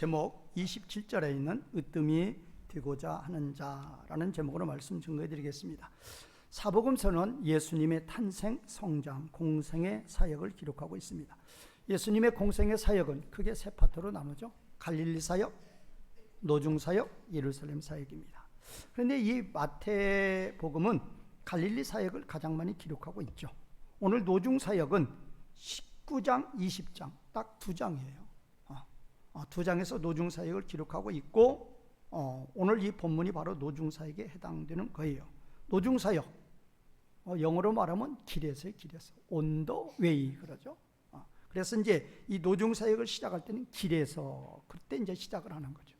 제목 27절에 있는 으뜸이 되고자 하는 자라는 제목으로 말씀 증거해 드리겠습니다. 사복음서는 예수님의 탄생, 성장, 공생의 사역을 기록하고 있습니다. 예수님의 공생의 사역은 크게 세 파트로 나누죠. 갈릴리 사역, 노중 사역, 예루살렘 사역입니다. 그런데 이 마태복음은 갈릴리 사역을 가장 많이 기록하고 있죠. 오늘 노중 사역은 19장, 20장 딱 2장이에요. 2장에서 노중 사역을 기록하고 있고 오늘 이 본문이 바로 노중 사역에 해당되는 거예요. 노중 사역, 영어로 말하면 길에서의 길에서, on the way 그러죠. 그래서 이제 이 노중 사역을 시작할 때는 길에서, 그때 이제 시작을 하는 거죠.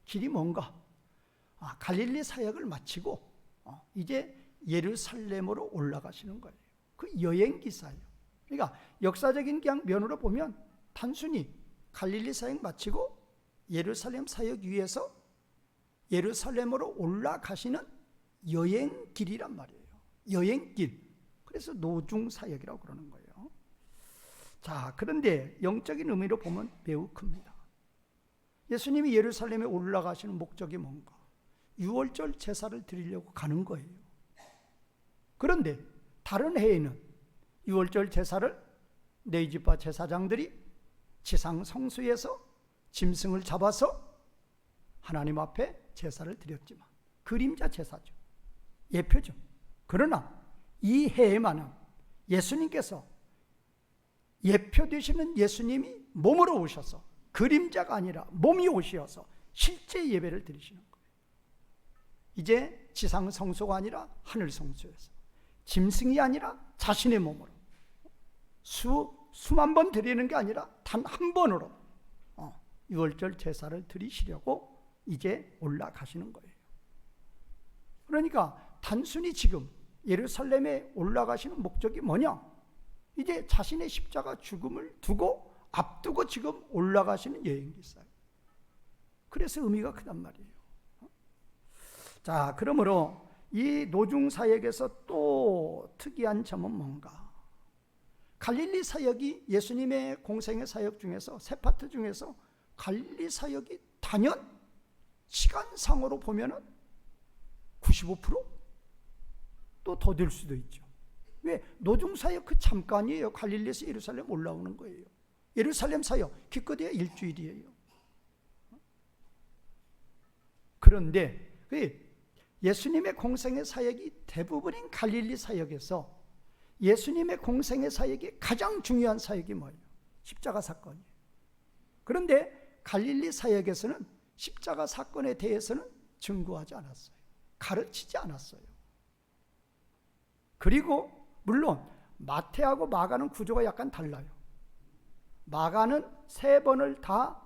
길이 뭔가? 갈릴리 사역을 마치고 이제 예루살렘으로 올라가시는 거예요. 그 여행 기사예요. 그러니까 역사적인 그냥 면으로 보면 단순히 갈릴리 사역 마치고 예루살렘 사역 위에서 예루살렘으로 올라가시는 여행길이란 말이에요. 여행길. 그래서 노중 사역이라고 그러는 거예요. 자, 그런데 영적인 의미로 보면 매우 큽니다. 예수님이 예루살렘에 올라가시는 목적이 뭔가? 유월절 제사를 드리려고 가는 거예요. 그런데 다른 해에는 유월절 제사를 네 집파 제사장들이 지상 성소에서 짐승을 잡아서 하나님 앞에 제사를 드렸지만 그림자 제사죠. 예표죠. 그러나 이 해에만은 예수님께서 예표되시는 예수님이 몸으로 오셔서 그림자가 아니라 몸이 오셔서 실제 예배를 드리시는 거예요. 이제 지상 성소가 아니라 하늘 성소에서 짐승이 아니라 자신의 몸으로 수만 번 드리는 게 아니라 단 한 번으로 유월절 제사를 드리시려고 이제 올라가시는 거예요. 그러니까 단순히 지금 예루살렘에 올라가시는 목적이 뭐냐? 이제 자신의 십자가 죽음을 두고 앞두고 지금 올라가시는 여행기사예요. 그래서 의미가 크단 말이에요. 자, 그러므로 이 노중 사역에서 또 특이한 점은 뭔가? 갈릴리 사역이 예수님의 공생의 사역 중에서 세 파트 중에서 갈릴리 사역이 단연 시간상으로 보면은 95%? 또 더 될 수도 있죠. 왜? 노중 사역 그 잠깐이에요. 갈릴리에서 예루살렘 올라오는 거예요. 예루살렘 사역 기껏해야 일주일이에요. 그런데 예수님의 공생의 사역이 대부분인 갈릴리 사역에서 예수님의 공생의 사역이 가장 중요한 사역이 뭐예요? 십자가 사건이에요. 그런데 갈릴리 사역에서는 십자가 사건에 대해서는 증거하지 않았어요. 가르치지 않았어요. 그리고 물론 마태하고 마가는 구조가 약간 달라요. 마가는 3번을 다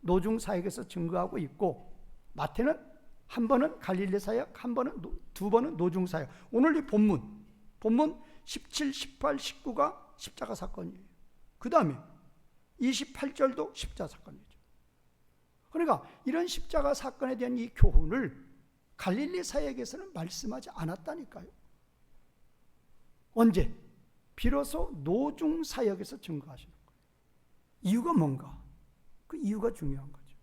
노중 사역에서 증거하고 있고 마태는 한 번은 갈릴리 사역, 두 번은 노중 사역. 오늘 이 본문 17, 18, 19가 십자가 사건이에요. 그 다음에 28절도 십자가 사건이죠. 그러니까 이런 십자가 사건에 대한 이 교훈을 갈릴리 사역에서는 말씀하지 않았다니까요. 언제? 비로소 노중 사역에서 증거하시는 거예요. 이유가 뭔가? 그 이유가 중요한 거죠.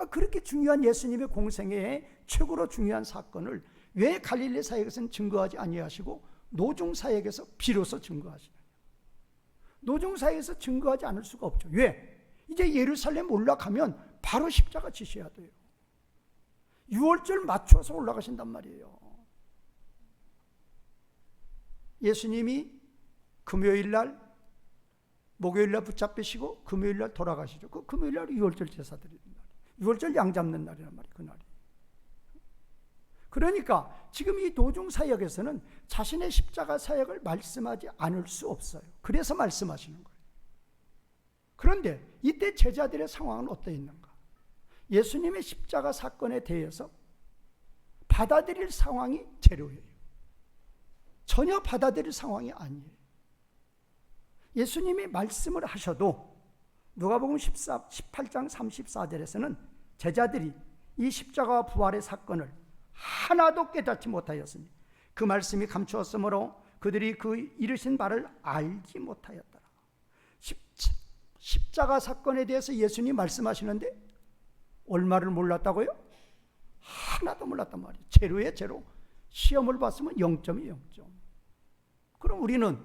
그렇게 중요한 예수님의 공생애의 최고로 중요한 사건을 왜 갈릴리 사역에서는 증거하지 아니하시고 노중 사역에서 비로소 증거하시느냐? 노중 사역에서 증거하지 않을 수가 없죠. 왜? 이제 예루살렘 올라가면 바로 십자가 지셔야 돼요. 유월절 맞춰서 올라가신단 말이에요. 예수님이 금요일날, 목요일날 붙잡히시고 금요일날 돌아가시죠. 그 금요일날 유월절 제사 드리는 날, 유월절 양 잡는 날이란 말이에요. 그날이. 그러니까 지금 이 노중 사역에서는 자신의 십자가 사역을 말씀하지 않을 수 없어요. 그래서 말씀하시는 거예요. 그런데 이때 제자들의 상황은 어떠했는가? 예수님의 십자가 사건에 대해서 받아들일 상황이 제로예요. 전혀 받아들일 상황이 아니에요. 예수님이 말씀을 하셔도 누가복음 18장 34절에서는 제자들이 이 십자가와 부활의 사건을 하나도 깨닫지 못하였으니 그 말씀이 감추었으므로 그들이 그 이르신 바를 알지 못하였더라. 십자가 사건에 대해서 예수님이 말씀하시는데 얼마를 몰랐다고요? 하나도 몰랐단 말이에요. 제로에 제로. 시험을 봤으면 0점이 0점. 그럼 우리는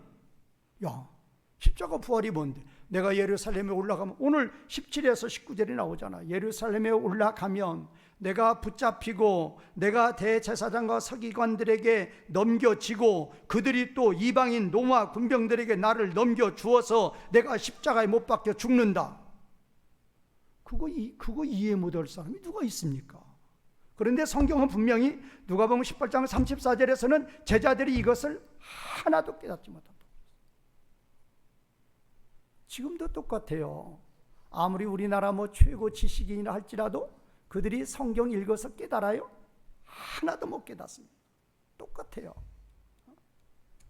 십자가 부활이 뭔데? 내가 예루살렘에 올라가면, 오늘 17에서 19절이 나오잖아. 예루살렘에 올라가면 내가 붙잡히고 내가 대제사장과 서기관들에게 넘겨지고 그들이 또 이방인 로마 군병들에게 나를 넘겨주어서 내가 십자가에 못 박혀 죽는다. 그거 이해 못할 사람이 누가 있습니까? 그런데 성경은 분명히 누가복음 18장 34절에서는 제자들이 이것을 하나도 깨닫지 못한다. 지금도 똑같아요. 아무리 우리나라 최고 지식인이라 할지라도 그들이 성경 읽어서 깨달아요? 하나도 못 깨닫습니다. 똑같아요.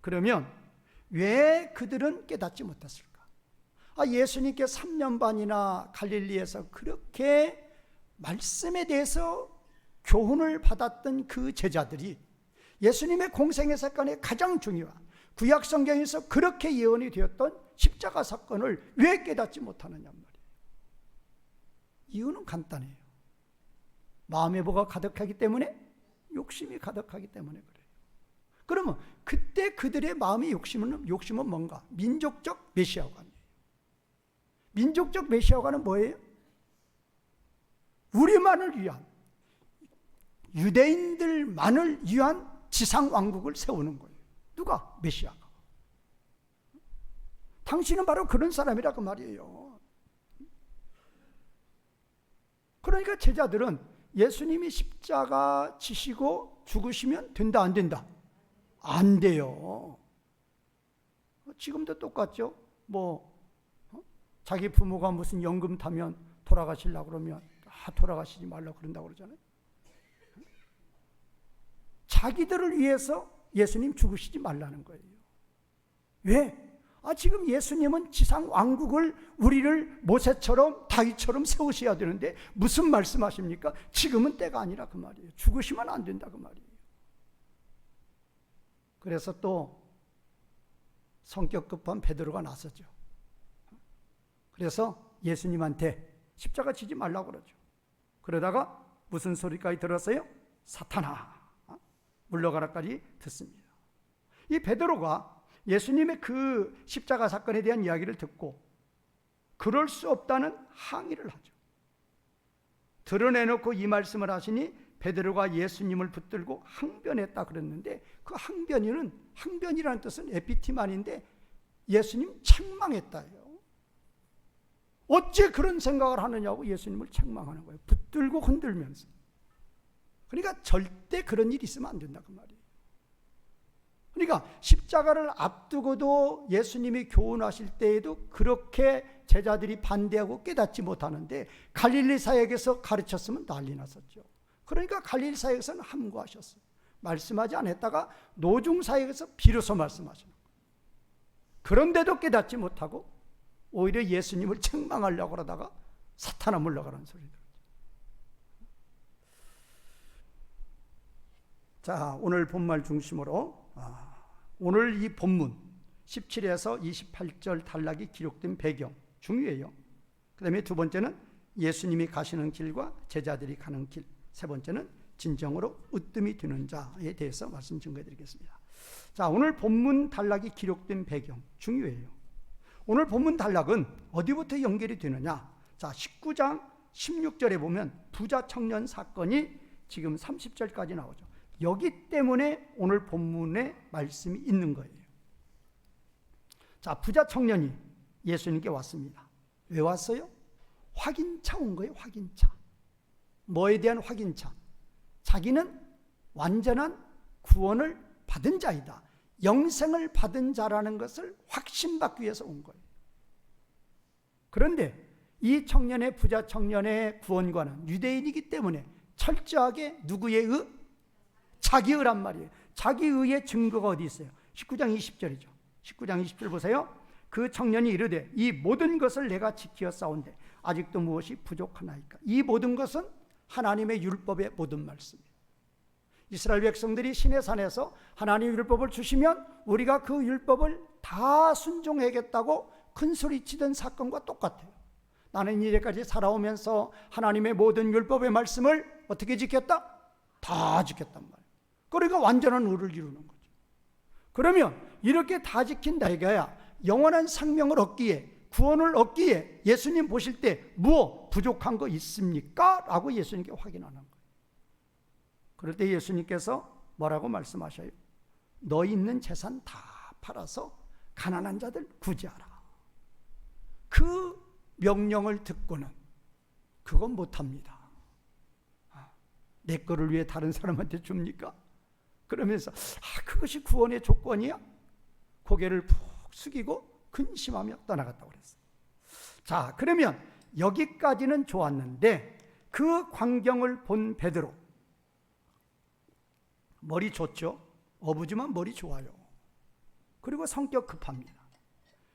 그러면 왜 그들은 깨닫지 못했을까? 예수님께 3년 반이나 갈릴리에서 그렇게 말씀에 대해서 교훈을 받았던 그 제자들이 예수님의 공생의 사건의 가장 중요한 구약 성경에서 그렇게 예언이 되었던 십자가 사건을 왜 깨닫지 못하느냐 말이에요. 이유는 간단해요. 마음의 뭐가 가득하기 때문에, 욕심이 가득하기 때문에 그래요. 그러면 그때 그들의 마음의 욕심은 뭔가? 민족적 메시아관이에요. 민족적 메시아관은 뭐예요? 우리만을 위한, 유대인들만을 위한 지상왕국을 세우는 거예요. 누가? 메시아가. 당신은 바로 그런 사람이라고 말이에요. 그러니까 제자들은 예수님이 십자가 지시고 죽으시면 된다, 안 된다? 안 돼요. 지금도 똑같죠. 자기 부모가 무슨 연금 타면 돌아가시려고 그러면 돌아가시지 말라고 그런다고 그러잖아요. 자기들을 위해서 예수님 죽으시지 말라는 거예요. 왜? 지금 예수님은 지상 왕국을 우리를 모세처럼 다윗처럼 세우셔야 되는데 무슨 말씀하십니까? 지금은 때가 아니라 그 말이에요. 죽으시면 안 된다 그 말이에요. 그래서 또 성격 급한 베드로가 나섰죠. 그래서 예수님한테 십자가 지지 말라고 그러죠. 그러다가 무슨 소리까지 들었어요? 사탄아, 물러가라까지 듣습니다. 이 베드로가 예수님의 그 십자가 사건에 대한 이야기를 듣고 그럴 수 없다는 항의를 하죠. 드러내놓고 이 말씀을 하시니 베드로가 예수님을 붙들고 항변했다 그랬는데, 그 항변이라는 뜻은 에피티만인데 예수님 책망했다요. 어째 그런 생각을 하느냐고 예수님을 책망하는 거예요. 붙들고 흔들면서. 그러니까 절대 그런 일이 있으면 안 된다 그 말이에요. 그러니까 십자가를 앞두고도 예수님이 교훈하실 때에도 그렇게 제자들이 반대하고 깨닫지 못하는데 갈릴리 사역에서 가르쳤으면 난리 났었죠. 그러니까 갈릴리 사역에서는 함구하셨어요. 말씀하지 않았다가 노중 사역에서 비로소 말씀하시는 거예요. 그런데도 깨닫지 못하고 오히려 예수님을 책망하려고 그러다가 사탄아 물러가라는 소리 들었죠. 자, 오늘 본말 중심으로 오늘 이 본문 17에서 28절 단락이 기록된 배경 중요해요. 그 다음에 두 번째는 예수님이 가시는 길과 제자들이 가는 길, 세 번째는 진정으로 으뜸이 되는 자에 대해서 말씀 증거해 드리겠습니다. 자, 오늘 본문 단락이 기록된 배경 중요해요. 오늘 본문 단락은 어디부터 연결이 되느냐? 자, 19장 16절에 보면 부자 청년 사건이 지금 30절까지 나오죠. 여기 때문에 오늘 본문에 말씀이 있는 거예요. 자, 부자 청년이 예수님께 왔습니다. 왜 왔어요? 확인차 온 거예요. 확인차. 뭐에 대한 확인차? 자기는 완전한 구원을 받은 자이다, 영생을 받은 자라는 것을 확신받기 위해서 온 거예요. 그런데 이 청년의, 부자 청년의 구원관은 유대인이기 때문에 철저하게 누구의 의? 자기의란 말이에요. 자기의의 증거가 어디 있어요? 19장 20절이죠. 19장 20절 보세요. 그 청년이 이르되 이 모든 것을 내가 지키어 싸운데 아직도 무엇이 부족하나이까? 이 모든 것은 하나님의 율법의 모든 말씀이에요. 이스라엘 백성들이 시내산에서 하나님의 율법을 주시면 우리가 그 율법을 다 순종하겠다고 큰 소리 치던 사건과 똑같아요. 나는 이제까지 살아오면서 하나님의 모든 율법의 말씀을 어떻게 지켰다? 다 지켰단 말이에요. 그러니까 완전한 의를 이루는 거죠. 그러면 이렇게 다 지킨 내가야 영원한 생명을 얻기에, 구원을 얻기에 예수님 보실 때 무엇 부족한 거 있습니까? 라고 예수님께 확인하는 거예요. 그럴 때 예수님께서 뭐라고 말씀하셔요? 너 있는 재산 다 팔아서 가난한 자들 구제하라. 그 명령을 듣고는 그건 못합니다. 내 거를 위해 다른 사람한테 줍니까? 그러면서 그것이 구원의 조건이야? 고개를 푹 숙이고 근심하며 떠나갔다고 그랬어요. 자, 그러면 여기까지는 좋았는데 그 광경을 본 베드로, 머리 좋죠? 어부지만 머리 좋아요. 그리고 성격 급합니다.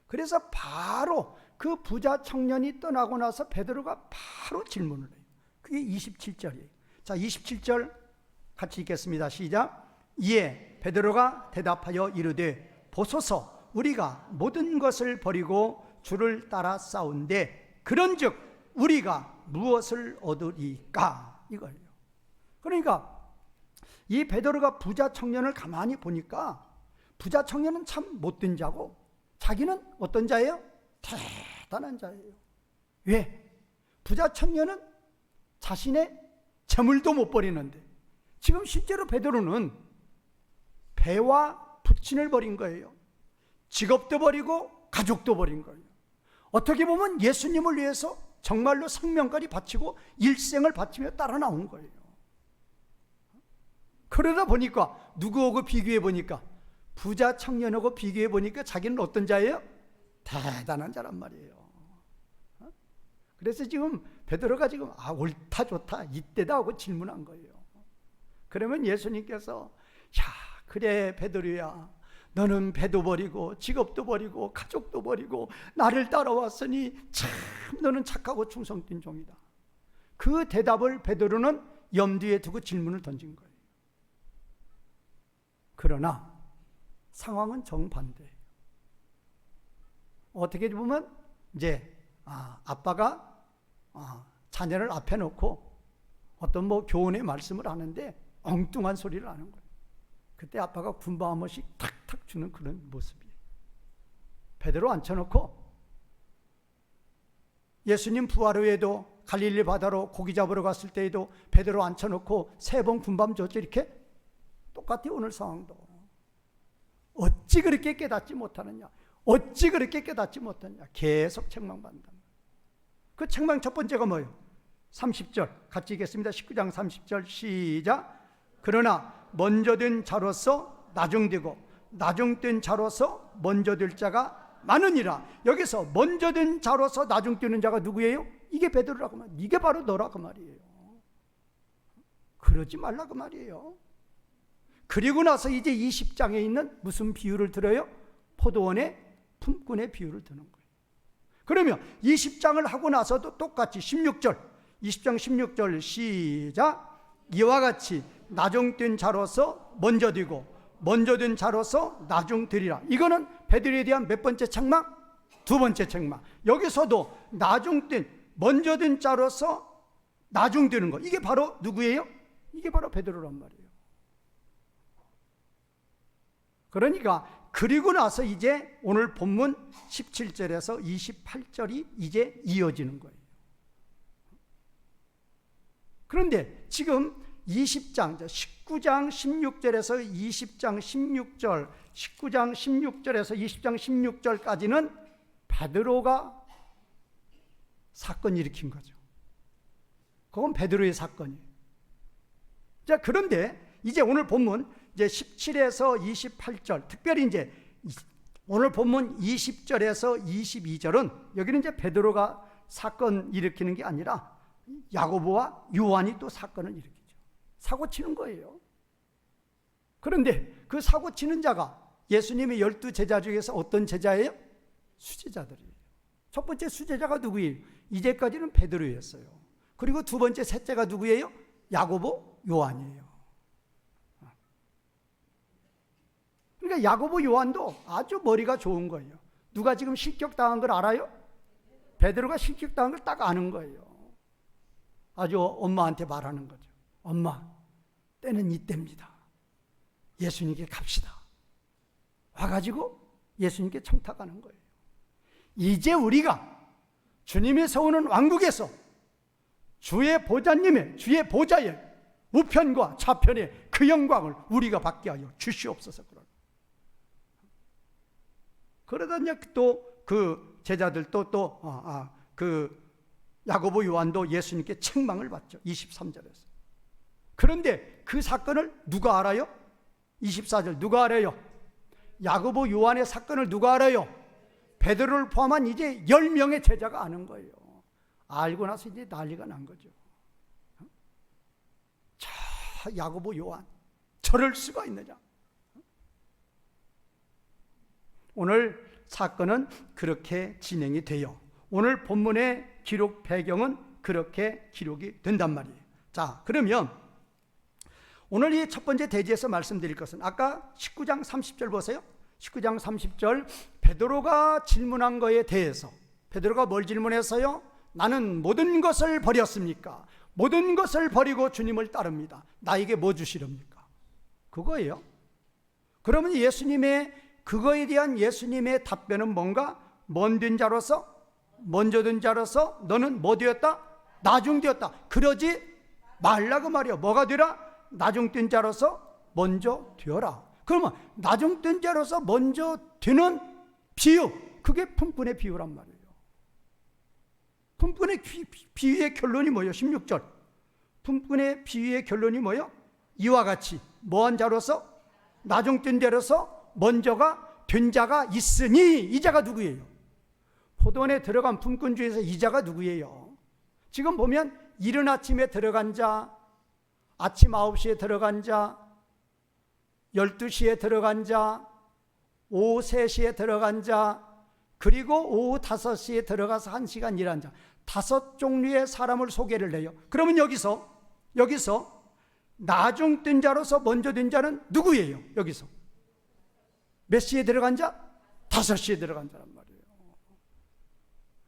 그래서 바로 그 부자 청년이 떠나고 나서 베드로가 바로 질문을 해요. 그게 27절이에요. 자, 27절 같이 읽겠습니다. 시작. 이에 베드로가 대답하여 이르되 보소서, 우리가 모든 것을 버리고 주를 따라 싸운데 그런즉 우리가 무엇을 얻으리까? 이거예요. 그러니까 이 베드로가 부자 청년을 가만히 보니까 부자 청년은 참 못된 자고 자기는 어떤 자예요? 대단한 자예요. 왜? 부자 청년은 자신의 재물도 못 버리는데 지금 실제로 베드로는 배와 부친을 버린 거예요. 직업도 버리고 가족도 버린 거예요. 어떻게 보면 예수님을 위해서 정말로 생명까지 바치고 일생을 바치며 따라 나온 거예요. 그러다 보니까 누구하고 비교해 보니까 부자 청년하고 비교해 보니까 자기는 어떤 자예요? 대단한 자란 말이에요. 그래서 지금 베드로가 지금 옳다 좋다 이때다 하고 질문한 거예요. 그러면 예수님께서 그래 베드로야, 너는 배도 버리고 직업도 버리고 가족도 버리고 나를 따라왔으니 참 너는 착하고 충성된 종이다. 그 대답을 베드로는 염두에 두고 질문을 던진 거예요. 그러나 상황은 정반대예요. 어떻게 보면 이제 아빠가 자녀를 앞에 놓고 어떤 교훈의 말씀을 하는데 엉뚱한 소리를 하는 거예요. 그때 아빠가 군밤 한 번씩 탁탁 주는 그런 모습이에요. 베드로 앉혀놓고 예수님 부활 후에도 갈릴리 바다로 고기 잡으러 갔을 때에도 베드로 앉혀놓고 3번 군밤 줬죠. 이렇게 똑같아요. 오늘 상황도. 어찌 그렇게 깨닫지 못하느냐, 어찌 그렇게 깨닫지 못하느냐, 계속 책망받는다. 그 책망 첫 번째가 뭐예요? 30절 같이 읽겠습니다. 19장 30절 시작. 그러나 먼저 된 자로서 나중되고 나중된 자로서 먼저 될 자가 많으니라. 여기서 먼저 된 자로서 나중되는 자가 누구예요? 이게 베드로라고 말이에요. 이게 바로 너라고 말이에요. 그러지 말라고 말이에요. 그리고 나서 이제 20장에 있는 무슨 비유를 들어요? 포도원의 품꾼의 비유를 드는 거예요. 그러면 20장을 하고 나서도 똑같이 16절 20장 16절 시작. 이와 같이 나중된 자로서 먼저 되고 먼저 된 자로서 나중 되리라. 이거는 베드로에 대한 몇 번째 책망? 2번째 책망. 여기서도 나중된 먼저 된 자로서 나중 되는 거, 이게 바로 누구예요? 이게 바로 베드로란 말이에요. 그러니까 그리고 나서 이제 오늘 본문 17절에서 28절이 이제 이어지는 거예요. 그런데 지금 20장, 19장 16절에서 20장 16절, 19장 16절에서 20장 16절까지는 베드로가 사건 일으킨 거죠. 그건 베드로의 사건이에요. 자, 그런데 이제 오늘 본문 이제 17에서 28절, 특별히 이제 오늘 본문 20절에서 22절은 여기는 이제 베드로가 사건 일으키는 게 아니라 야고보와 요한이 또 사건을 일으키죠. 사고 치는 거예요. 그런데 그 사고 치는 자가 예수님의 12 제자 중에서 어떤 제자예요? 수제자들이에요. 첫 번째 수제자가 누구예요? 이제까지는 베드로였어요. 그리고 두 번째, 셋째가 누구예요? 야고보, 요한이에요. 그러니까 야고보, 요한도 아주 머리가 좋은 거예요. 누가 지금 실격당한 걸 알아요? 베드로가 실격당한 걸 딱 아는 거예요. 아주 엄마한테 말하는 거죠. 엄마, 때는 이때입니다. 예수님께 갑시다. 와가지고 예수님께 청탁하는 거예요. 이제 우리가 주님이 세우는 왕국에서 주의 보좌님의, 주의 보좌의 우편과 좌편의 그 영광을 우리가 받게 하여 주시옵소서. 그러다 이제 또 그 제자들도 그 야고보 요한도 예수님께 책망을 받죠. 23절에서. 그런데 그 사건을 누가 알아요? 24절 누가 알아요? 야고보 요한의 사건을 누가 알아요? 베드로를 포함한 이제 10명의 제자가 아는 거예요. 알고 나서 이제 난리가 난 거죠. 자, 야고보 요한 저럴 수가 있느냐. 오늘 사건은 그렇게 진행이 돼요. 오늘 본문의 기록 배경은 그렇게 기록이 된단 말이에요. 자, 그러면 오늘 이 첫 번째 대지에서 말씀드릴 것은 아까 19장 30절 보세요. 19장 30절 베드로가 질문한 거에 대해서 베드로가 뭘 질문했어요? 나는 모든 것을 버렸습니까? 모든 것을 버리고 주님을 따릅니다. 나에게 뭐 주시렵니까? 그거예요. 그러면 예수님의 그거에 대한 예수님의 답변은 뭔가? 먼 자로서 먼저 된 자로서 너는 뭐 되었다? 나중되었다. 그러지 말라 그 말이야. 뭐가 되라? 나중된 자로서 먼저 되어라. 그러면 나중된 자로서 먼저 되는 비유, 그게 품꾼의 비유란 말이에요. 품꾼의 비유의 결론이 뭐예요? 16절 품꾼의 비유의 결론이 뭐예요? 이와 같이 뭐한 자로서? 나중된 자로서 먼저가 된 자가 있으니. 이 자가 누구예요? 포도원에 들어간 품꾼 중에서 이 자가 누구예요? 지금 보면 이른 아침에 들어간 자, 아침 9시에 들어간 자, 12시에 들어간 자, 오후 3시에 들어간 자, 그리고 오후 5시에 들어가서 1시간 일한 자, 5종류의 사람을 소개를 해요. 그러면 여기서 나중된 자로서 먼저 된 자는 누구예요? 여기서 몇 시에 들어간 자? 5시에 들어간 자란 말이에요.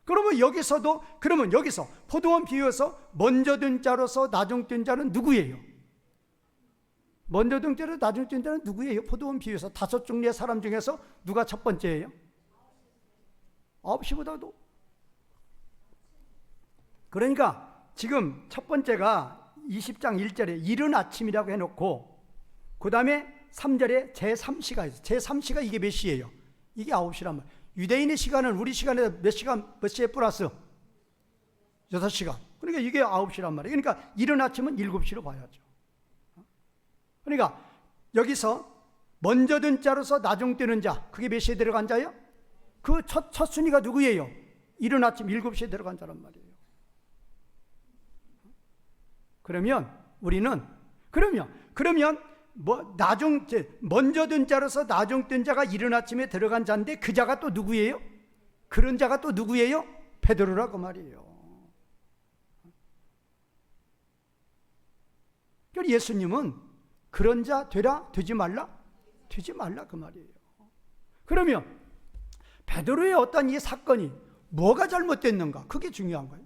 그러면 여기서 포도원 비유에서 먼저 된 자로서 나중된 자는 누구예요? 먼저 된 자로 나중된 자는 누구예요? 포도원 비유에서 5종류의 사람 중에서 누가 첫 번째예요? 9시보다도. 그러니까 지금 첫 번째가 20장 1절에 이른 아침이라고 해놓고 그 다음에 3절에 제3시가 있어요. 제3시가 이게 몇 시예요? 이게 9시란 말이에요. 유대인의 시간은 우리 시간에 몇 시에 플러스? 6시간. 그러니까 이게 9시란 말이에요. 그러니까 이른 아침은 7시로 봐야죠. 그러니까 여기서 먼저 든 자로서 나중 되는 자, 그게 몇 시에 들어간 자예요? 그 첫 순위가 누구예요? 이른 아침 7시에 들어간 자란 말이에요. 그러면 우리는 먼저 든 자로서 나중 된 자가 이른 아침에 들어간 자인데 그 자가 또 누구예요? 그런 자가 또 누구예요? 베드로라고 말이에요. 그러니까 예수님은 그런 자 되라? 되지 말라? 되지 말라 그 말이에요. 그러면 베드로의 어떤 이 사건이 뭐가 잘못됐는가? 그게 중요한 거예요.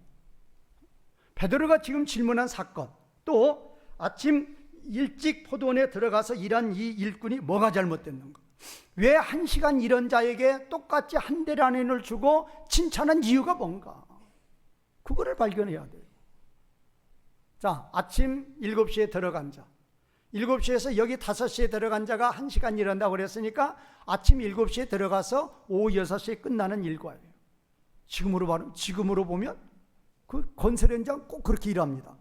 베드로가 지금 질문한 사건, 또 아침 일찍 포도원에 들어가서 일한 이 일꾼이 뭐가 잘못됐는가? 왜 1시간 일한 자에게 똑같이 한 데나리온을 주고 칭찬한 이유가 뭔가? 그거를 발견해야 돼요. 자, 아침 7시에 들어간 자, 7시에서 여기 5시에 들어간 자가 1시간 일한다고 그랬으니까 아침 7시에 들어가서 오후 6시에 끝나는 일과예요. 지금으로 보면 그 건설 현장 꼭 그렇게 일합니다.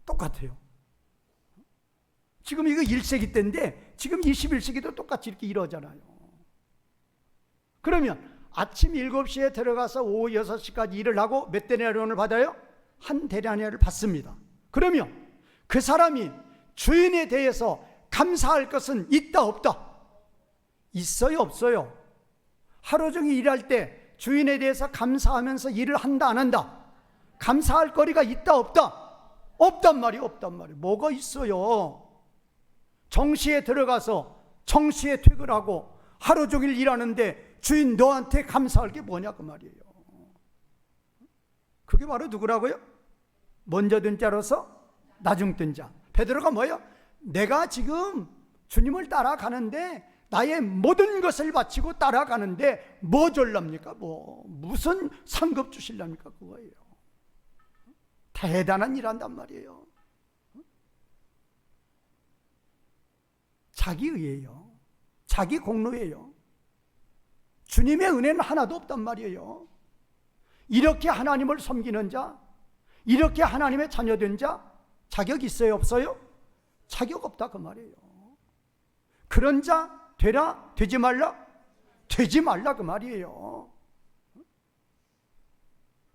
똑같아요. 지금 이거 1세기 때인데 지금 21세기도 똑같이 이렇게 이러잖아요. 그러면 아침 7시에 들어가서 오후 6시까지 일을 하고 몇 데나리온을 받아요? 한 데나리온을 받습니다. 그러면 그 사람이 주인에 대해서 감사할 것은 있다 없다? 있어요 없어요? 하루 종일 일할 때 주인에 대해서 감사하면서 일을 한다 안 한다? 감사할 거리가 있다 없다? 없단 말이에요. 뭐가 있어요? 정시에 들어가서 정시에 퇴근하고 하루 종일 일하는데 주인 너한테 감사할 게 뭐냐 그 말이에요. 그게 바로 누구라고요? 먼저 든 자로서 나중 든 자. 베드로가 뭐예요? 내가 지금 주님을 따라가는데 나의 모든 것을 바치고 따라가는데 뭐 줄랍니까? 무슨 상급 주실랍니까? 그거예요. 대단한 일 한단 말이에요. 자기 의예요. 자기 공로예요. 주님의 은혜는 하나도 없단 말이에요. 이렇게 하나님을 섬기는 자, 이렇게 하나님의 자녀된 자 자격 있어요? 없어요? 자격 없다 그 말이에요. 그런 자 되라? 되지 말라? 되지 말라 그 말이에요.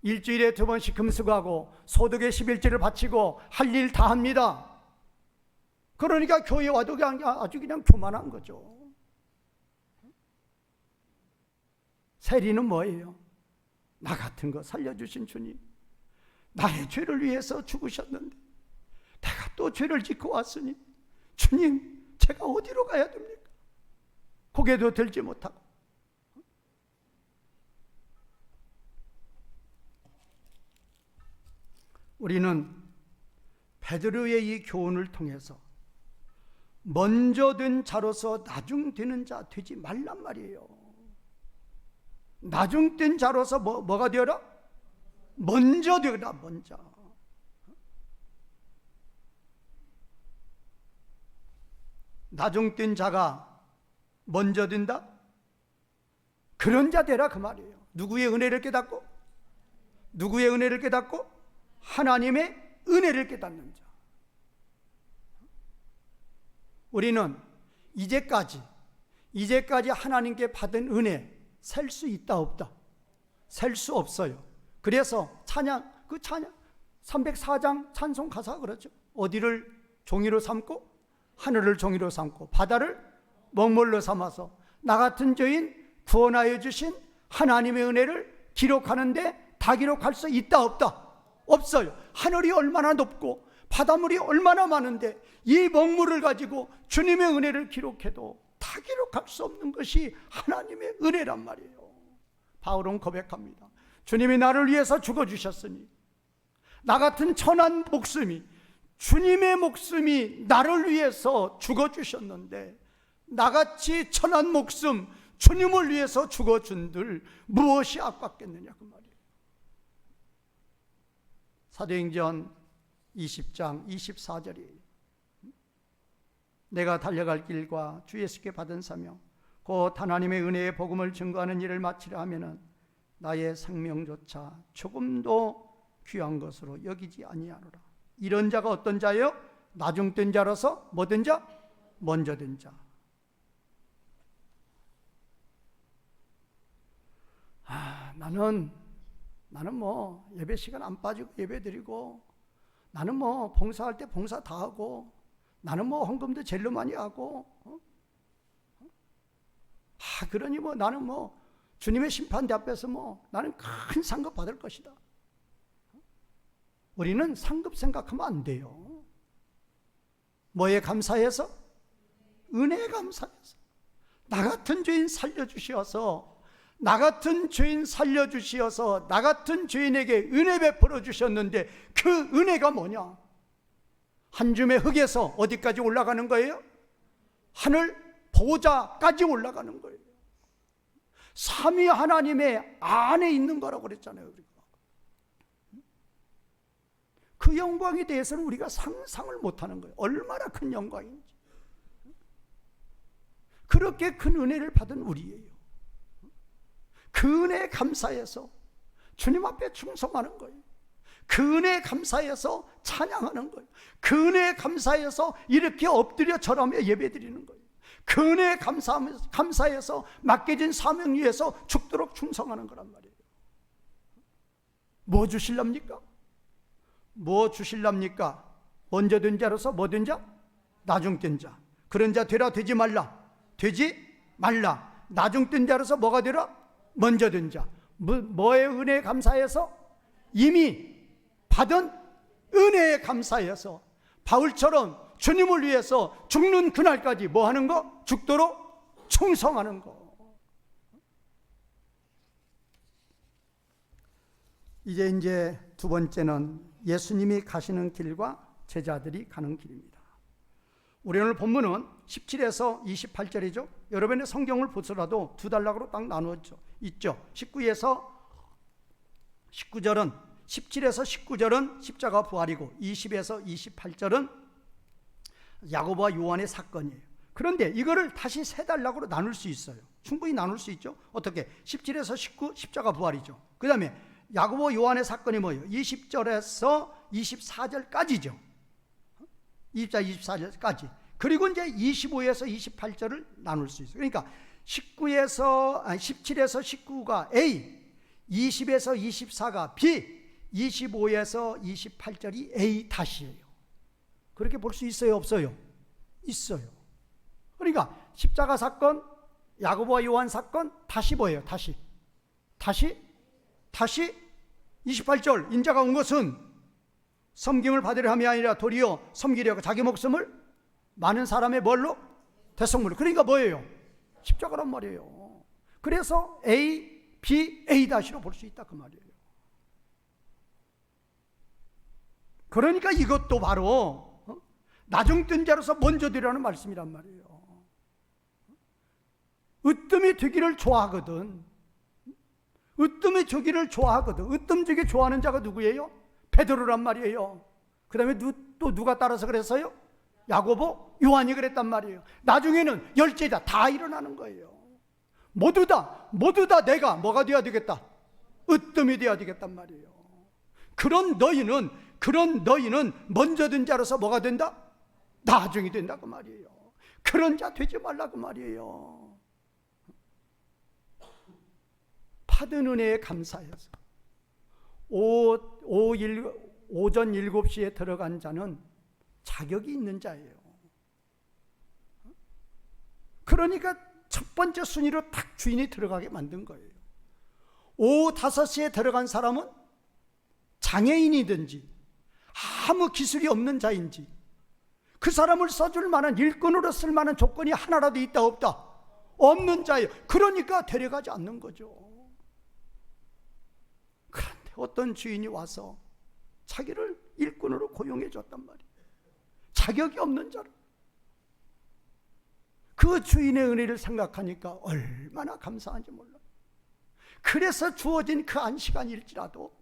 일주일에 2번씩 금수하고 소득의 11조를 바치고 할 일 다 합니다. 그러니까 교회 와도 아주 그냥 교만한 거죠. 세리는 뭐예요? 나 같은 거 살려주신 주님, 나의 죄를 위해서 죽으셨는데 내가 또 죄를 짓고 왔으니 주님, 제가 어디로 가야 됩니까? 고개도 들지 못하고. 우리는 베드로의 이 교훈을 통해서 먼저 된 자로서 나중 되는 자 되지 말란 말이에요. 나중 된 자로서 뭐가 되어라? 먼저 되어라. 먼저. 나중 된 자가 먼저 된다? 그런 자 되라 그 말이에요. 누구의 은혜를 깨닫고? 누구의 은혜를 깨닫고? 하나님의 은혜를 깨닫는 자. 우리는 이제까지 하나님께 받은 은혜 셀 수 있다 없다? 셀 수 없어요. 그래서 찬양 304장 찬송 가사가 그렇죠. 어디를 종이로 삼고 하늘을 종이로 삼고 바다를 먹물로 삼아서 나 같은 죄인 구원하여 주신 하나님의 은혜를 기록하는데 다 기록할 수 있다 없다? 없어요. 하늘이 얼마나 높고 바닷물이 얼마나 많은데 이 먹물을 가지고 주님의 은혜를 기록해도 다 기록할 수 없는 것이 하나님의 은혜란 말이에요. 바울은 고백합니다. 주님이 나를 위해서 죽어주셨으니 나 같은 천한 목숨이, 주님의 목숨이 나를 위해서 죽어주셨는데 나같이 천한 목숨 주님을 위해서 죽어준들 무엇이 아깝겠느냐 그 말이에요. 사도행전 20장 24절이에요. 내가 달려갈 길과 주 예수께 받은 사명 곧 하나님의 은혜의 복음을 증거하는 일을 마치려 하면은 나의 생명조차 조금도 귀한 것으로 여기지 아니하노라. 이런 자가 어떤 자예요? 나중된 자로서 뭐된 자? 먼저 된 자. 나는 뭐 예배 시간 안 빠지고 예배 드리고, 나는 뭐 봉사할 때 봉사 다 하고, 나는 뭐 헌금도 제일로 많이 하고, 그러니 뭐 나는 뭐 주님의 심판대 앞에서 뭐 나는 큰 상급 받을 것이다. 우리는 상급 생각하면 안 돼요. 뭐에 감사해서? 은혜에 감사해서. 나 같은 죄인 살려주셔서, 나 같은 죄인 살려주시어서 나 같은 죄인에게 은혜 베풀어 주셨는데 그 은혜가 뭐냐? 한 줌의 흙에서 어디까지 올라가는 거예요? 하늘 보좌까지 올라가는 거예요. 삼위 하나님의 안에 있는 거라고 그랬잖아요. 우리가. 그 영광에 대해서는 우리가 상상을 못하는 거예요. 얼마나 큰 영광인지. 그렇게 큰 은혜를 받은 우리예요. 그 은혜에 감사해서 주님 앞에 충성하는 거예요. 그 은혜에 감사해서 찬양하는 거예요. 그 은혜에 감사해서 이렇게 엎드려 절하며 예배드리는 거예요. 그 은혜에 감사해서 맡겨진 사명 위에서 죽도록 충성하는 거란 말이에요. 뭐 주실랍니까? 뭐 주실랍니까? 먼저 된 자로서 뭐 된 자? 나중 된 자. 그런 자 되라 되지 말라. 되지 말라. 나중 된 자로서 뭐가 되라? 먼저 된 자. 뭐의 은혜에 감사해서? 이미 받은 은혜에 감사해서 바울처럼 주님을 위해서 죽는 그날까지 뭐 하는 거? 죽도록 충성하는 거. 이제 두 번째는 예수님이 가시는 길과 제자들이 가는 길입니다. 우리 오늘 본문은 17에서 28절이죠. 여러분의 성경을 보더라도 두 단락으로 딱 나누어져 있죠. 19절은 17에서 19절은 십자가 부활이고 20에서 28절은 야고보와 요한의 사건이에요. 그런데 이거를 다시 세 단락으로 나눌 수 있어요. 충분히 나눌 수 있죠. 어떻게? 17에서 19 십자가 부활이죠. 그 다음에 야고보 요한의 사건이 뭐예요? 20절에서 24절까지죠. 24, 24절까지. 그리고 이제 25에서 28절을 나눌 수 있어요. 그러니까 17에서 19가 A, 20에서 24가 B, 25에서 28절이 A 다시예요. 그렇게 볼 수 있어요? 없어요? 있어요. 그러니까 십자가 사건, 야고보와 요한 사건, 다시 뭐예요? 다시 28절, 인자가 온 것은 섬김을 받으려 함이 아니라 도리어 섬기려고 자기 목숨을 많은 사람의 뭘로? 대속물로. 그러니까 뭐예요? 십자가란 말이에요. 그래서 A, B, A 다시로 볼 수 있다 그 말이에요. 그러니까 이것도 바로 나중뜬 자로서 먼저 되라는 말씀이란 말이에요. 으뜸이 되기를 좋아하거든. 으뜸이 되기를 좋아하거든. 으뜸되게 좋아하는 자가 누구예요? 베드로란 말이에요. 그 다음에 또 누가 따라서 그랬어요? 야고보, 요한이 그랬단 말이에요. 나중에는 열제자 다 일어나는 거예요. 모두 다 내가 뭐가 되어야 되겠다? 으뜸이 되어야 되겠단 말이에요. 그런 너희는 먼저 든 자로서 뭐가 된다? 나중이 된다 그 말이에요. 그런 자 되지 말라 그 말이에요. 받은 은혜에 감사해서 오전 7시에 들어간 자는 자격이 있는 자예요. 그러니까 첫 번째 순위로 딱 주인이 들어가게 만든 거예요. 오후 5시에 들어간 사람은 장애인이든지 아무 기술이 없는 자인지 그 사람을 써줄 만한 일꾼으로 쓸 만한 조건이 하나라도 있다 없다? 없는 자예요. 그러니까 데려가지 않는 거죠. 그런데 어떤 주인이 와서 자기를 일꾼으로 고용해 줬단 말이에요. 자격이 없는 자를. 그 주인의 은혜를 생각하니까 얼마나 감사한지 몰라요. 그래서 주어진 그 안시간일지라도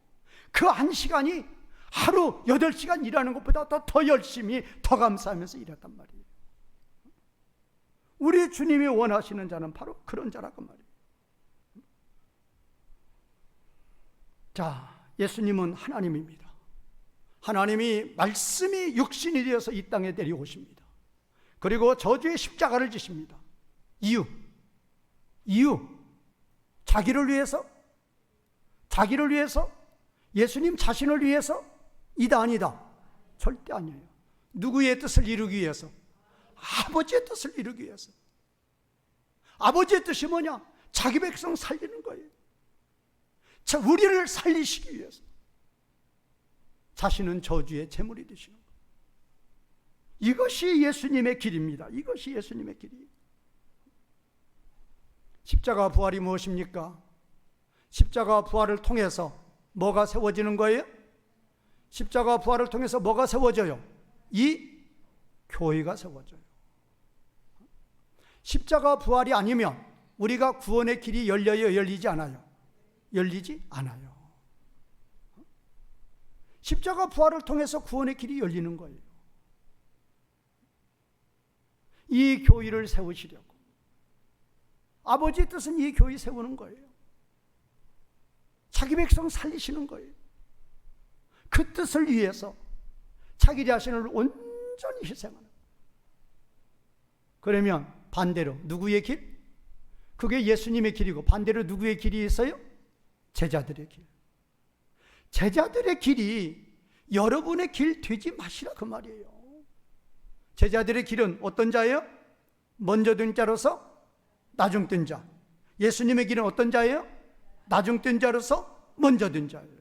그 안시간이 하루 8시간 일하는 것보다 더 열심히 더 감사하면서 일했단 말이에요. 우리 주님이 원하시는 자는 바로 그런 자라고 말이에요. 자, 예수님은 하나님입니다. 하나님이 말씀이 육신이 되어서 이 땅에 내려오십니다. 그리고 저주의 십자가를 지십니다. 이유 자기를 위해서 예수님 자신을 위해서 이다 아니다? 절대 아니에요. 누구의 뜻을 이루기 위해서? 아버지의 뜻을 이루기 위해서. 아버지의 뜻이 뭐냐? 자기 백성 살리는 거예요. 우리를 살리시기 위해서. 자신은 저주의 제물이 되시는 거예요. 이것이 예수님의 길입니다. 이것이 예수님의 길이에요. 십자가 부활이 무엇입니까? 십자가 부활을 통해서 뭐가 세워지는 거예요? 십자가 부활을 통해서 뭐가 세워져요? 이 교회가 세워져요. 십자가 부활이 아니면 우리가 구원의 길이 열려요? 열리지 않아요? 열리지 않아요. 십자가 부활을 통해서 구원의 길이 열리는 거예요. 이 교회를 세우시려고. 아버지의 뜻은 이 교회 세우는 거예요. 자기 백성 살리시는 거예요. 그 뜻을 위해서 자기 자신을 온전히 희생하는. 그러면 반대로 누구의 길? 그게 예수님의 길이고 반대로 누구의 길이 있어요? 제자들의 길. 제자들의 길이 여러분의 길 되지 마시라 그 말이에요. 제자들의 길은 어떤 자예요? 먼저 든 자로서 나중 든 자. 예수님의 길은 어떤 자예요? 나중 든 자로서 먼저 든 자예요.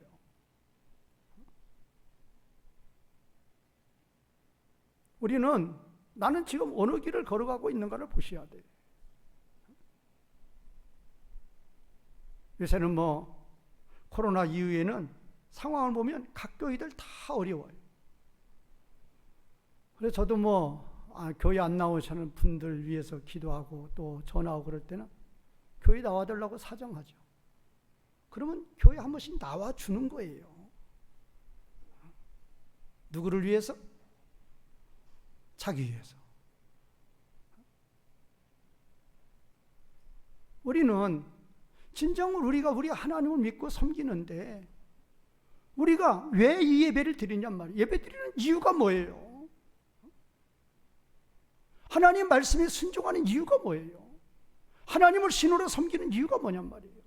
우리는 나는 지금 어느 길을 걸어가고 있는가를 보셔야 돼요. 요새는 코로나 이후에는 상황을 보면 각 교회들 다 어려워요. 그래서 저도 교회 안 나오시는 분들 위해서 기도하고 또 전화하고 그럴 때는 교회 나와달라고 사정하죠. 그러면 교회 한 번씩 나와주는 거예요. 누구를 위해서? 자기 위해서. 우리는 진정으로 우리가 하나님을 믿고 섬기는데 우리가 왜 이 예배를 드리냔 말이에요. 예배 드리는 이유가 뭐예요? 하나님 말씀에 순종하는 이유가 뭐예요? 하나님을 신으로 섬기는 이유가 뭐냔 말이에요.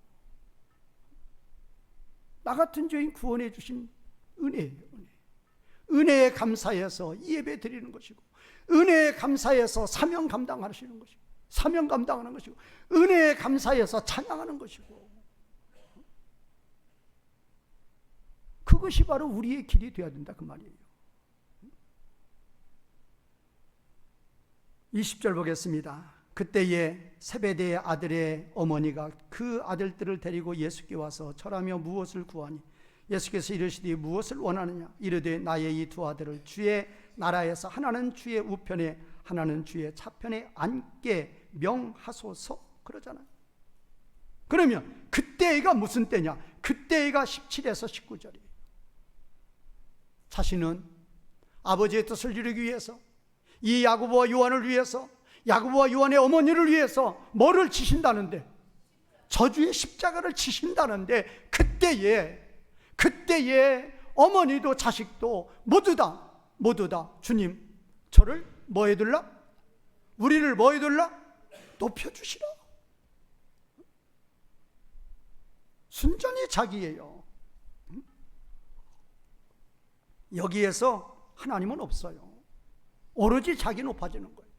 나 같은 죄인 구원해 주신 은혜예요. 은혜에 감사해서 이 예배 드리는 것이고, 은혜에 감사해서 사명 감당하시는 것이고, 사명 감당하는 것이고, 은혜에 감사해서 찬양하는 것이고, 그것이 바로 우리의 길이 되어야 된다 그 말이에요. 20절 보겠습니다. 그때에 세베대의 아들의 어머니가 그 아들들을 데리고 예수께 와서 절하며 무엇을 구하니 예수께서 이르시되 무엇을 원하느냐 이르되 나의 이 두 아들을 주의 나라에서 하나는 주의 우편에 하나는 주의 차편에 앉게 명하소서 그러잖아요. 그러면 그때가 무슨 때냐? 그때가 17에서 19절이에요. 자신은 아버지의 뜻을 이루기 위해서 이 야고보와 요한을 위해서 야고보와 요한의 어머니를 위해서 뭐를 지신다는데? 저주의 십자가를 지신다는데 그때에 어머니도 자식도 모두 다 주님 저를 뭐 해둘라? 우리를 뭐 해둘라? 높여주시라. 순전히 자기예요. 여기에서 하나님은 없어요. 오로지 자기 높아지는 거예요.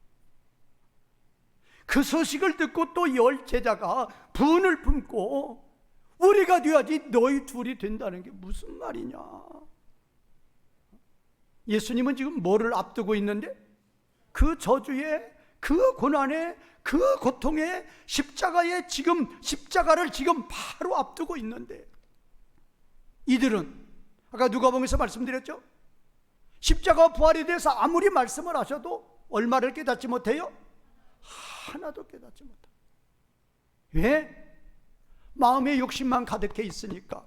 그 소식을 듣고 또 열 제자가 분을 품고 우리가 되어야지 너희 둘이 된다는 게 무슨 말이냐. 예수님은 지금 뭐를 앞두고 있는데 그 저주에 그 고난에 그 고통에 십자가를 지금 바로 앞두고 있는데 이들은 아까 누가복음에서 말씀드렸죠. 십자가 부활에 대해서 아무리 말씀을 하셔도 얼마를 깨닫지 못해요? 하나도 깨닫지 못해요. 왜? 마음의 욕심만 가득해 있으니까.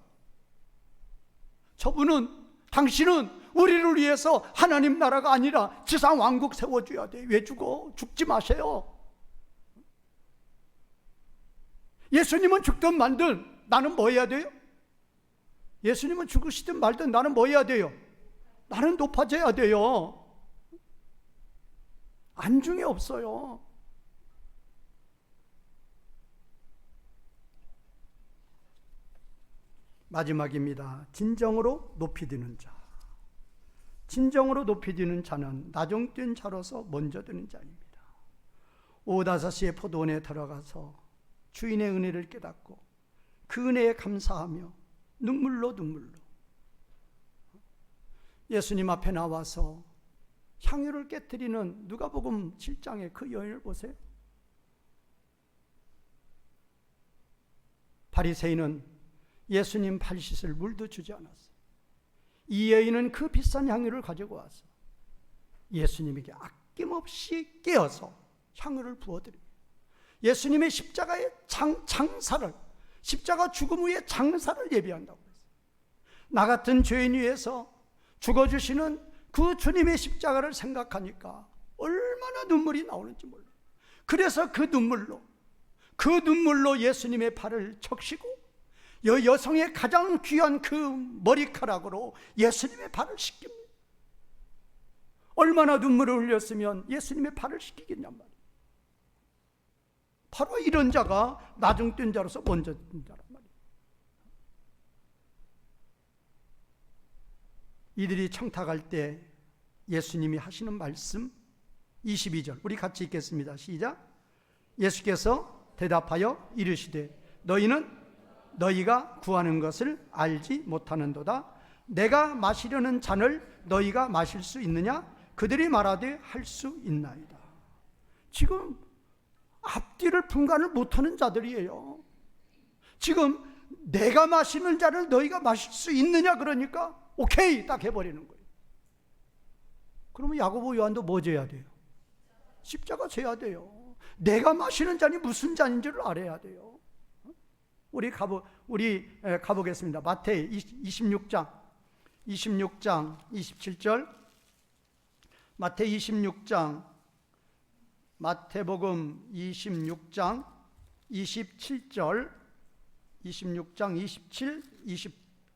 당신은 우리를 위해서 하나님 나라가 아니라 지상 왕국 세워줘야 돼. 왜 죽어? 죽지 마세요. 예수님은 죽든 말든 나는 뭐 해야 돼요? 예수님은 죽으시든 말든 나는 뭐 해야 돼요? 나는 높아져야 돼요. 안중에 없어요. 마지막입니다. 진정으로 높이 드는 자. 진정으로 높이 드는 자는 나중된 자로서 먼저 드는 자입니다. 오후 5시에 포도원에 들어가서 주인의 은혜를 깨닫고 그 은혜에 감사하며 눈물로 예수님 앞에 나와서 향유를 깨뜨리는 누가복음 7장의 그 여인을 보세요. 바리새인은 예수님 발 씻을 물도 주지 않았어요. 이 여인은 그 비싼 향유를 가지고 와서 예수님에게 아낌없이 깨어서 향유를 부어드립니다. 예수님의 십자가의 장사를, 십자가 죽음 후의 장사를 예비한다고 했어요. 나 같은 죄인 위해서 죽어주시는 그 주님의 십자가를 생각하니까 얼마나 눈물이 나오는지 몰라요. 그래서 그 눈물로 예수님의 발을 적시고 여성의 가장 귀한 그 머리카락으로 예수님의 발을 씻깁니다. 얼마나 눈물을 흘렸으면 예수님의 발을 씻기겠냔 말이에요. 바로 이런 자가 나중된 자로서 먼저 된 자란 말이에요. 이들이 청탁할 때 예수님이 하시는 말씀 22절 우리 같이 읽겠습니다. 시작. 예수께서 대답하여 이르시되 너희가 구하는 것을 알지 못하는도다. 내가 마시려는 잔을 너희가 마실 수 있느냐? 그들이 말하되 할 수 있나이다. 지금 앞뒤를 분간을 못하는 자들이에요. 지금 내가 마시는 잔을 너희가 마실 수 있느냐 그러니까 오케이 딱 해버리는 거예요. 그러면 야고보 요한도 뭐 져야 돼요? 십자가 져야 돼요. 내가 마시는 잔이 무슨 잔인지를 알아야 돼요. 우리 가보겠습니다. 마태의 26장 27절, 마태 26장, 마태복음 26장 27절, 26장 27,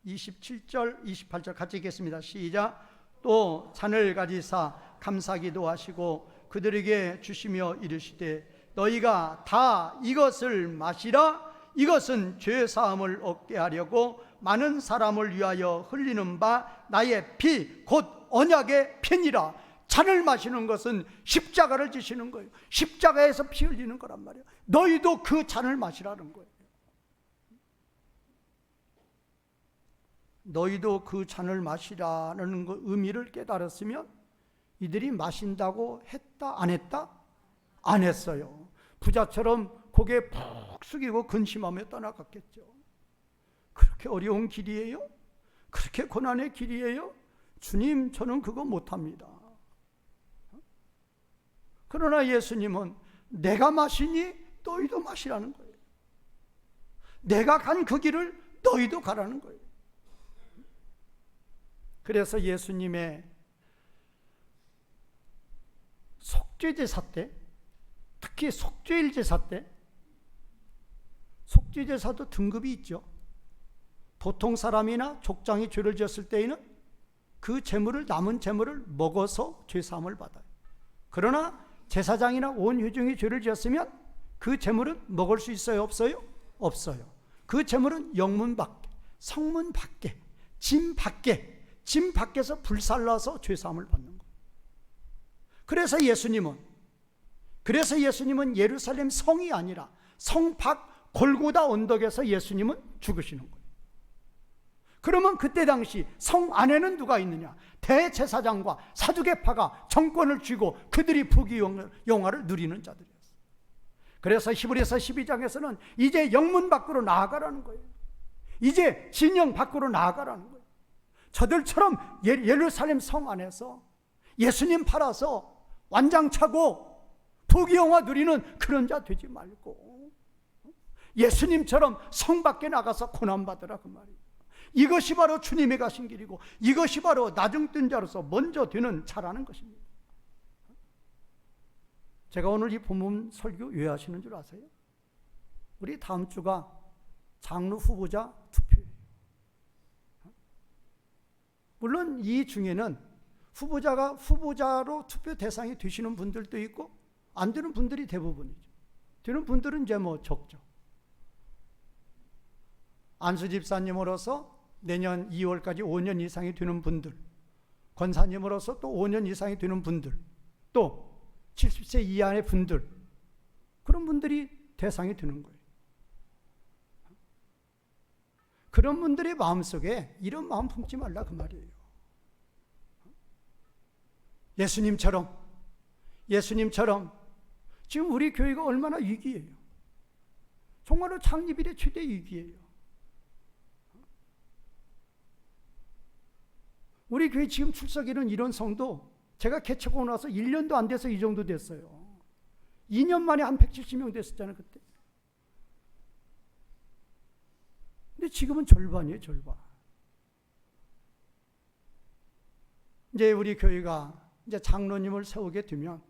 27절, 28절 같이 읽겠습니다. 시작. 또 잔을 가지사 감사기도 하시고 그들에게 주시며 이르시되 너희가 다 이것을 마시라. 이것은 죄 사함을 얻게 하려고 많은 사람을 위하여 흘리는 바 나의 피 곧 언약의 피니라. 잔을 마시는 것은 십자가를 지시는 거예요. 십자가에서 피 흘리는 거란 말이에요. 너희도 그 잔을 마시라는 거예요. 너희도 그 잔을 마시라는 의미를 깨달았으면 이들이 마신다고 했다 안 했다? 안 했어요. 부자처럼 고개 푹 숙이고 근심하며 떠나갔겠죠. 그렇게 어려운 길이에요? 그렇게 고난의 길이에요? 주님, 저는 그거 못합니다. 그러나 예수님은 내가 마시니 너희도 마시라는 거예요. 내가 간 그 길을 너희도 가라는 거예요. 그래서 예수님의 속죄제사 때, 특히 속죄일 제사 때, 속죄제사도 등급이 있죠. 보통 사람이나 족장이 죄를 지었을 때에는 그 재물을, 남은 재물을 먹어서 죄사함을 받아요. 그러나 제사장이나 온 회중이 죄를 지었으면 그 재물은 먹을 수 있어요? 없어요? 없어요. 그 재물은 영문 밖에, 성문 밖에, 짐 밖에서 불살라서 죄사함을 받는 거예요. 그래서 예수님은 예루살렘 성이 아니라 성 밖 골고다 언덕에서 예수님은 죽으시는 거예요. 그러면 그때 당시 성 안에는 누가 있느냐? 대제사장과 사두개파가 정권을 쥐고 그들이 부귀영화를 누리는 자들이었어요. 그래서 히브리서 12장에서는 이제 영문 밖으로 나아가라는 거예요. 이제 진영 밖으로 나아가라는 거예요. 저들처럼 예루살렘 성 안에서 예수님 팔아서 완장차고 부귀영화 누리는 그런 자 되지 말고 예수님처럼 성 밖에 나가서 고난받으라 그 말이에요. 이것이 바로 주님이 가신 길이고 이것이 바로 나중뜬 자로서 먼저 되는 차라는 것입니다. 제가 오늘 이 본문 설교 왜 하시는 줄 아세요? 우리 다음 주가 장로 후보자 투표예요. 물론 이 중에는 후보자로 투표 대상이 되시는 분들도 있고 안 되는 분들이 대부분이죠. 되는 분들은 이제 적죠. 안수 집사님으로서 내년 2월까지 5년 이상이 되는 분들, 권사님으로서 또 5년 이상이 되는 분들, 또 70세 이하의 분들, 그런 분들이 대상이 되는 거예요. 그런 분들의 마음속에 이런 마음 품지 말라 그 말이에요. 예수님처럼 지금 우리 교회가 얼마나 위기예요. 정말로 창립 이래 최대 위기예요. 우리 교회 지금 출석이는 이런 성도 제가 개척하고 나서 1년도 안 돼서 이 정도 됐어요. 2년 만에 한 170명 됐었잖아요 그때. 근데 지금은 절반이에요, 절반. 이제 우리 교회가 이제 장로님을 세우게 되면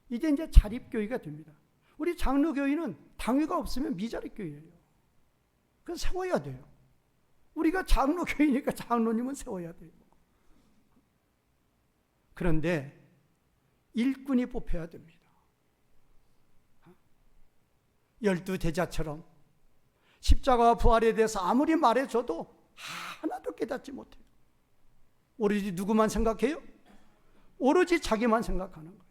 이제 자립교회가 됩니다. 우리 장로교회는 당회가 없으면 미자립교회예요. 그건 세워야 돼요. 우리가 장로교회니까 장로님은 세워야 돼요. 그런데 일꾼이 뽑혀야 됩니다. 12대자처럼 십자가와 부활에 대해서 아무리 말해줘도 하나도 깨닫지 못해요. 오로지 누구만 생각해요? 오로지 자기만 생각하는 거예요.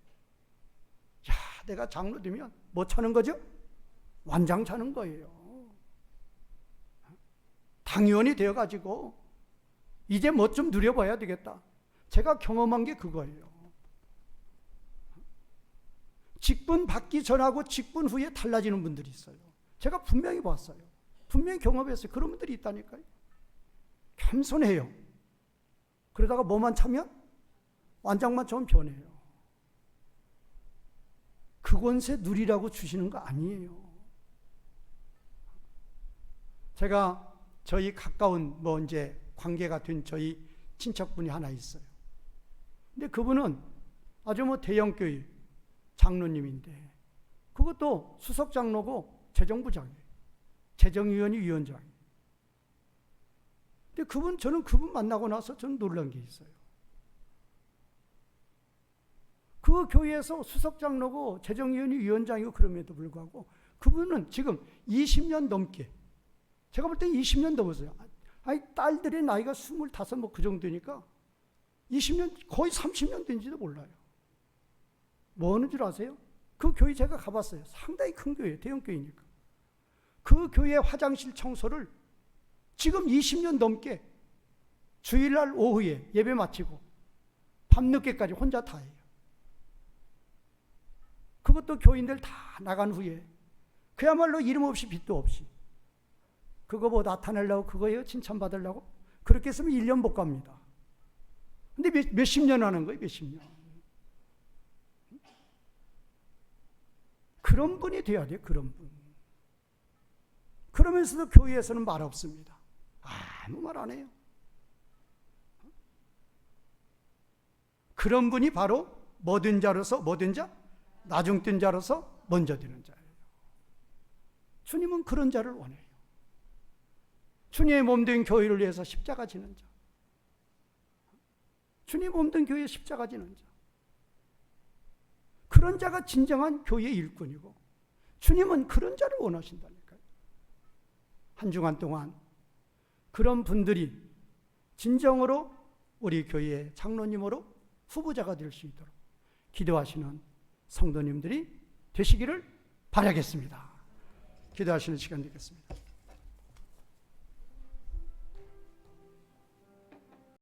야, 내가 장로 되면 뭐 차는 거죠? 완장 차는 거예요. 당위원이 되어가지고 이제 뭐 좀 누려봐야 되겠다. 제가 경험한 게 그거예요. 직분 받기 전하고 직분 후에 달라지는 분들이 있어요. 제가 분명히 봤어요. 분명히 경험했어요. 그런 분들이 있다니까요. 겸손해요. 그러다가 뭐만 차면 완장만 처럼 변해요. 그 권세 누리라고 주시는 거 아니에요. 제가 저희 가까운 이제 관계가 된 저희 친척분이 하나 있어요. 근데 그분은 아주 대형교회 장로님인데 그것도 수석장로고 재정부장이에요. 재정위원회 위원장이에요. 근데 저는 그분 만나고 나서 저는 놀란 게 있어요. 그 교회에서 수석장로고 재정위원회 위원장이고 그럼에도 불구하고 그분은 지금 20년 넘게, 제가 볼 때 20년 넘었어요. 아니, 딸들의 나이가 25, 그 정도니까 20년, 거의 30년 된지도 몰라요. 뭐 하는 줄 아세요? 그 교회 제가 가봤어요. 상당히 큰 교회, 대형 교회니까. 그 교회 화장실 청소를 지금 20년 넘게 주일날 오후에 예배 마치고 밤늦게까지 혼자 다 해요. 그것도 교인들 다 나간 후에 그야말로 이름 없이 빚도 없이 그거 나타내려고 그거예요? 칭찬받으려고? 그렇게 했으면 1년 못 갑니다. 근데 몇십 년 하는 거예요, 몇십 년. 그런 분이 돼야 돼요, 그런 분. 그러면서도 교회에서는 말 없습니다. 아무 말 안 해요. 그런 분이 바로 뭐든 자로서, 뭐든 자? 나중된 자로서 먼저 되는 자예요. 주님은 그런 자를 원해요. 주님의 몸된 교회를 위해서 십자가 지는 자. 주님 몸된 교회에 십자가 지는 자. 그런 자가 진정한 교회의 일꾼이고 주님은 그런 자를 원하신다니까요. 한 주간 동안 그런 분들이 진정으로 우리 교회의 장로님으로 후보자가 될 수 있도록 기도하시는 성도님들이 되시기를 바라겠습니다. 기도하시는 시간 되겠습니다.